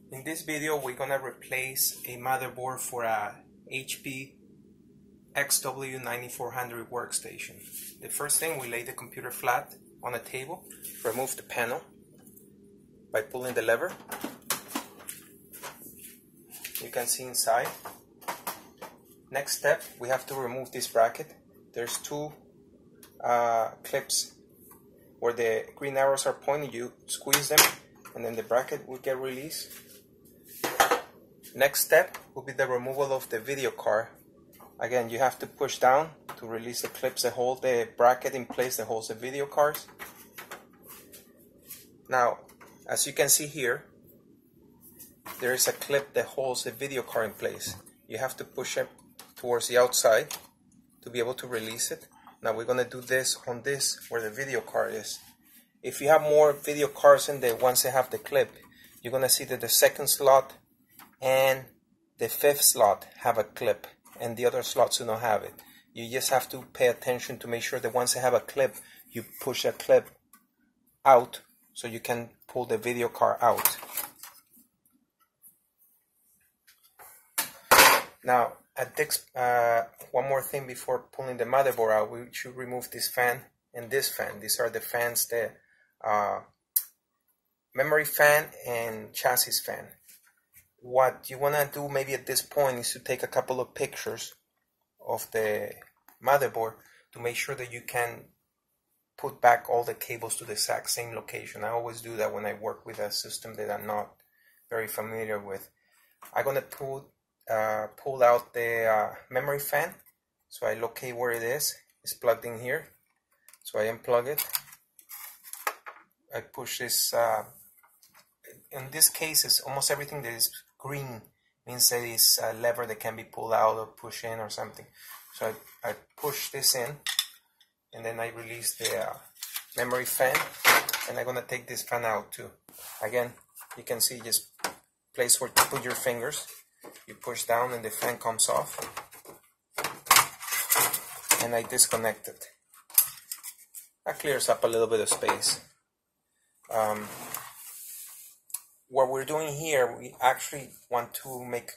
In this video, we're gonna replace a motherboard for a HP XW9400 Workstation. The first thing, we lay the computer flat on a table, remove the panel by pulling the lever. You can see inside. Next step, we have to remove this bracket. There's two clips where the green arrows are pointing. You squeeze them and then the bracket will get released. Next step will be the removal of the video card. Again, you have to push down to release the clips that hold the bracket in place that holds the video cards. Now, as you can see here, there is a clip that holds the video card in place. You have to push it towards the outside to be able to release it. Now we're going to do this on this where the video card is. If you have more video cards in there, once they have the clip, you're going to see that the second slot and the fifth slot have a clip and the other slots do not have it. You just have to pay attention to make sure that once they have a clip, you push a clip out so you can pull the video card out. Now, at this, one more thing before pulling the motherboard out, we should remove this fan and this fan. These are the fans, the memory fan and chassis fan. What you want to do maybe at this point is to take a couple of pictures of the motherboard to make sure that you can put back all the cables to the exact same location. I always do that when I work with a system that I'm not very familiar with. I'm going to pull out the memory fan. So I locate where it is. It's plugged in here. So I unplug it. I push this. In this case, it's almost everything that is green means that it's a lever that can be pulled out or pushed in or something. So I push this in and then I release the memory fan, and I'm going to take this fan out too. Again, you can see just place where to put your fingers. You push down and the fan comes off, and I disconnect it. That clears up a little bit of space. What we're doing here, we actually want to make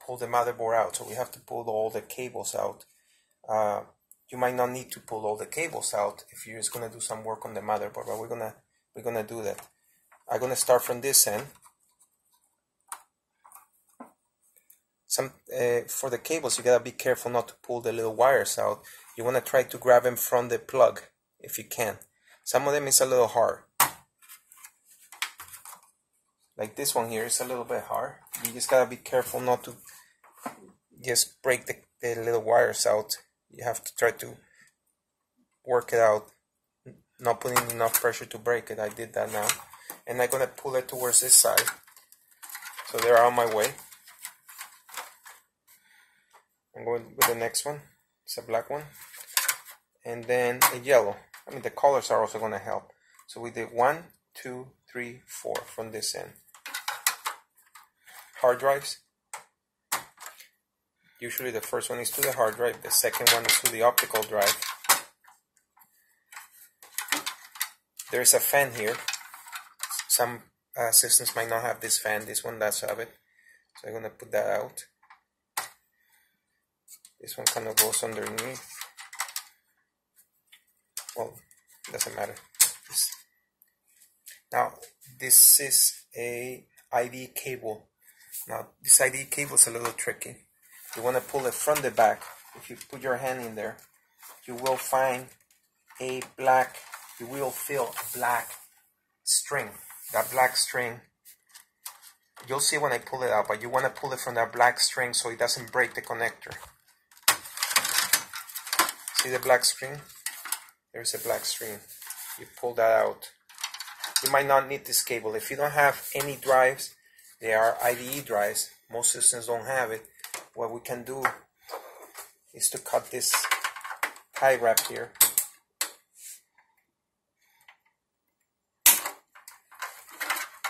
pull the motherboard out, so we have to pull all the cables out. You might not need to pull all the cables out if you're just gonna do some work on the motherboard, but we're gonna do that. I'm gonna start from this end. For the cables, you gotta be careful not to pull the little wires out. You wanna try to grab them from the plug if you can. Some of them is a little hard. Like this one here is a little bit hard. You just gotta be careful not to just break the little wires out. You have to try to work it out, not putting enough pressure to break it. I did that now. And I'm gonna pull it towards this side. So they're out of my way. I'm going with the next one. It's a black one. And then a yellow. I mean, the colors are also gonna help. So we did 1, 2, 3, 4 from this end. Hard drives. Usually the first one is to the hard drive, the second one is to the optical drive. There's a fan here. Some systems might not have this fan, this one does have it. So I'm going to put that out. This one kind of goes underneath. Well, doesn't matter. Now, this is a ID cable. Now, this ID cable is a little tricky. You want to pull it from the back. If you put your hand in there, you will find a black, you will feel a black string. That black string, you'll see when I pull it out, but you want to pull it from that black string so it doesn't break the connector. See the black string? There's a black string. You pull that out. You might not need this cable. If you don't have any drives, they are IDE drives. Most systems don't have it. What we can do is to cut this tie wrap here.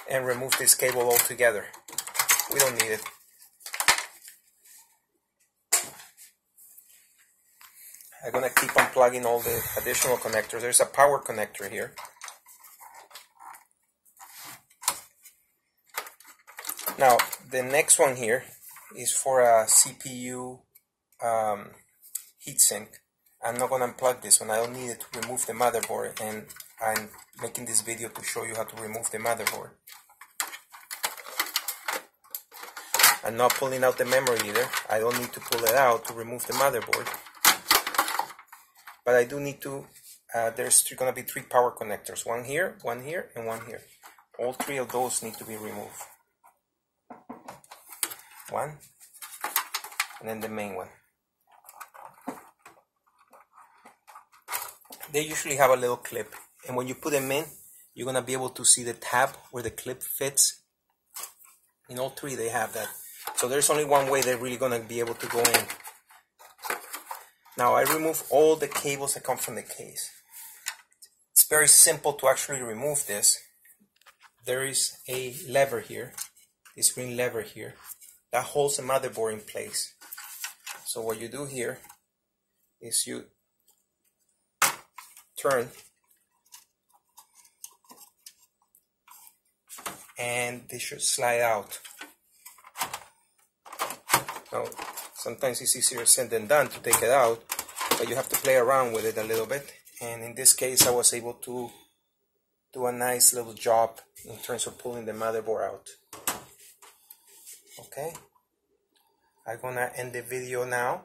And remove this cable altogether. We don't need it. I'm going to keep unplugging all the additional connectors. There's a power connector here. Now the next one here is for a CPU heatsink. I'm not going to unplug this one. I don't need it to remove the motherboard, and I'm making this video to show you how to remove the motherboard. I'm not pulling out the memory either. I don't need to pull it out to remove the motherboard. But I do need to, there's going to be 3 power connectors. One here, and one here. All 3 of those need to be removed. One, and then the main one. They usually have a little clip, and when you put them in, you're going to be able to see the tab where the clip fits. In all 3 they have that. So there's only one way they're really going to be able to go in. Now I remove all the cables that come from the case. It's very simple to actually remove this. There is a lever here, this green lever here, that holds the motherboard in place. So what you do here is you turn, and they should slide out. Now, sometimes it's easier said than done to take it out, but you have to play around with it a little bit. And in this case, I was able to do a nice little job in terms of pulling the motherboard out. Okay, I'm gonna end the video now.